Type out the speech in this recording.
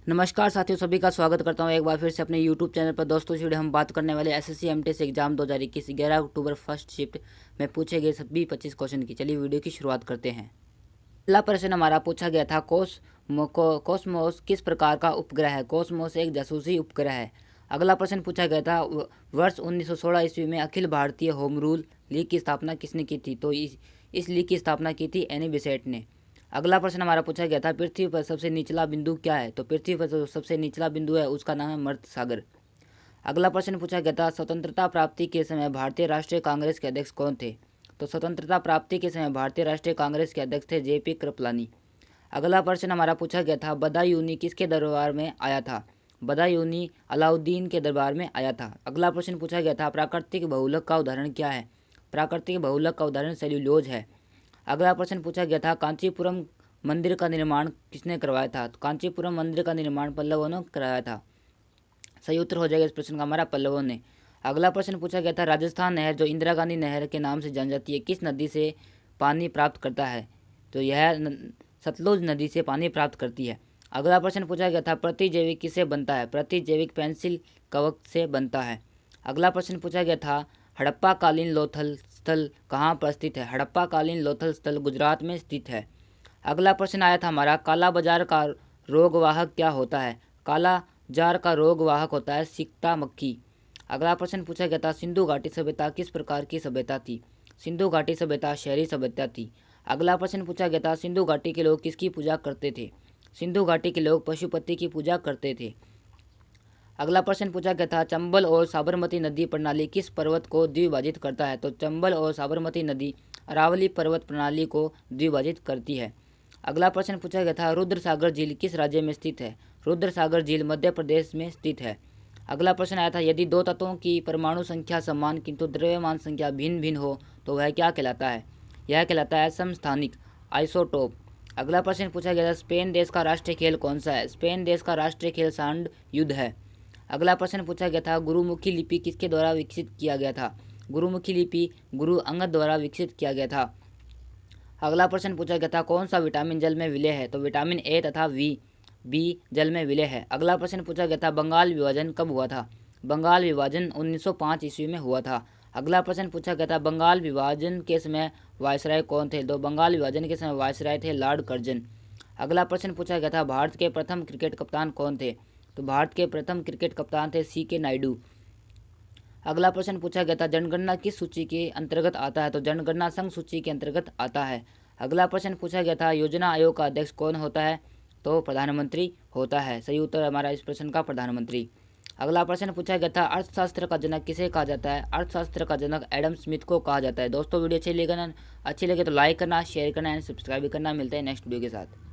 नमस्कार साथियों, सभी का स्वागत करता हूं एक बार फिर से अपने YouTube चैनल पर। दोस्तों इस वीडियो हम बात करने वाले SSC MTS exam 2021 11 October first shift में पूछे गए सभी 25 क्वेश्चन की। चलिए वीडियो की शुरुआत करते हैं। पहला प्रश्न हमारा पूछा गया था, कॉस्मोस किस प्रकार का उपग्रह है? कॉस्मोस एक जासूसी उपग्रह है। अगला प्रश्न पूछा गया था, वर्ष 1916 ईस्वी में Akhil Bharatiya home rule league की स्थापना किसने की थी? तो इस लीग की स्थापना की थी एनी बेसेंट ने। अगला प्रश्न हमारा पूछा गया था, पृथ्वी पर सबसे निचला बिंदु क्या है? तो पृथ्वी पर जो सबसे निचला बिंदु है उसका नाम है मर्त सागर। अगला प्रश्न पूछा गया था, स्वतंत्रता प्राप्ति के समय भारतीय राष्ट्रीय कांग्रेस के अध्यक्ष कौन थे? तो स्वतंत्रता प्राप्ति के समय भारतीय राष्ट्रीय कांग्रेस के अध्यक्ष थे जेपी कृपलानी। अगला प्रश्न हमारा पूछा गया था, बदायूनी किसके दरबार में आया था? बदायूनी अलाउद्दीन के दरबार में आया था। अगला प्रश्न पूछा गया था, प्राकृतिक बहुलक का उदाहरण क्या है? प्राकृतिक बहुलक का उदाहरण सेल्यूलोज है। अगला प्रश्न पूछा गया था, कांचीपुरम मंदिर का निर्माण किसने करवाया था? तो कांचीपुरम मंदिर का निर्माण पल्लवों ने कराया था। सही उत्तर हो जाएगा इस प्रश्न का हमारा पल्लवों ने। अगला प्रश्न पूछा गया था, राजस्थान नहर जो इंदिरा गांधी नहर के नाम से जानी जाती है किस नदी से पानी प्राप्त करता है? तो यह सतलुज नदी से पानी प्राप्त करती है। अगला प्रश्न पूछा गया था, प्रतिजैविक किससे बनता है? प्रतिजैविक पेंसिल कवक से बनता है। अगला प्रश्न पूछा गया था, हड़प्पा कालीन लोथल स्थल कहाँ पर स्थित है? हड़प्पा कालीन लोथल स्थल गुजरात में स्थित है। अगला प्रश्न आया था हमारा, काला बाजार का रोगवाहक क्या होता है? काला जार का रोगवाहक होता है सिकता मक्खी। अगला प्रश्न पूछा गया था, सिंधु घाटी सभ्यता किस प्रकार की सभ्यता थी? सिंधु घाटी सभ्यता शहरी सभ्यता थी। अगला प्रश्न पूछा गया था, सिंधु घाटी के लोग किसकी पूजा करते थे? सिंधु घाटी के लोग पशुपति की पूजा करते थे। अगला प्रश्न पूछा गया था, चंबल और साबरमती नदी प्रणाली किस पर्वत को द्विभाजित करता है? तो चंबल और साबरमती नदी अरावली पर्वत प्रणाली को द्विभाजित करती है। अगला प्रश्न पूछा गया था, रुद्र सागर झील किस राज्य में स्थित है? रुद्र सागर झील मध्य प्रदेश में स्थित है। अगला प्रश्न आया था, यदि दो तत्वों की परमाणु संख्या समान किंतु द्रव्यमान संख्या भिन्न भिन्न हो तो वह क्या कहलाता है? यह कहलाता है समस्थानिक आइसोटोप। अगला प्रश्न पूछा गया था, स्पेन देश का राष्ट्रीय खेल कौन सा है? स्पेन देश का राष्ट्रीय खेल सांड युद्ध है। अगला प्रश्न पूछा गया था, गुरुमुखी लिपि किसके द्वारा विकसित किया गया था? गुरुमुखी लिपि गुरु अंगद द्वारा विकसित किया गया था। अगला प्रश्न पूछा गया था, कौन सा विटामिन जल में विलय है? तो विटामिन ए तथा बी जल में विलय है। अगला प्रश्न पूछा गया था, बंगाल विभाजन कब हुआ था? बंगाल विभाजन 1905 ईस्वी में हुआ था। अगला प्रश्न पूछा गया था, बंगाल विभाजन के समय वायसराय कौन थे? तो बंगाल विभाजन के समय वायसराय थे लॉर्ड कर्जन। अगला प्रश्न पूछा गया था, भारत के प्रथम क्रिकेट कप्तान कौन थे? तो भारत के प्रथम क्रिकेट कप्तान थे CK नायडू। अगला प्रश्न पूछा गया था, जनगणना किस सूची के अंतर्गत आता है? तो जनगणना संघ सूची के अंतर्गत आता है। अगला प्रश्न पूछा गया था, योजना आयोग का अध्यक्ष कौन होता है? तो प्रधानमंत्री होता है। सही उत्तर हमारा इस प्रश्न का प्रधानमंत्री। अगला प्रश्न पूछा गया था, अर्थशास्त्र का जनक किसे कहा जाता है? अर्थशास्त्र का जनक एडम स्मिथ को कहा जाता है। दोस्तों वीडियो अच्छी लगे तो लाइक करना, शेयर करना एंड सब्सक्राइब करना। मिलते हैं नेक्स्ट वीडियो के साथ।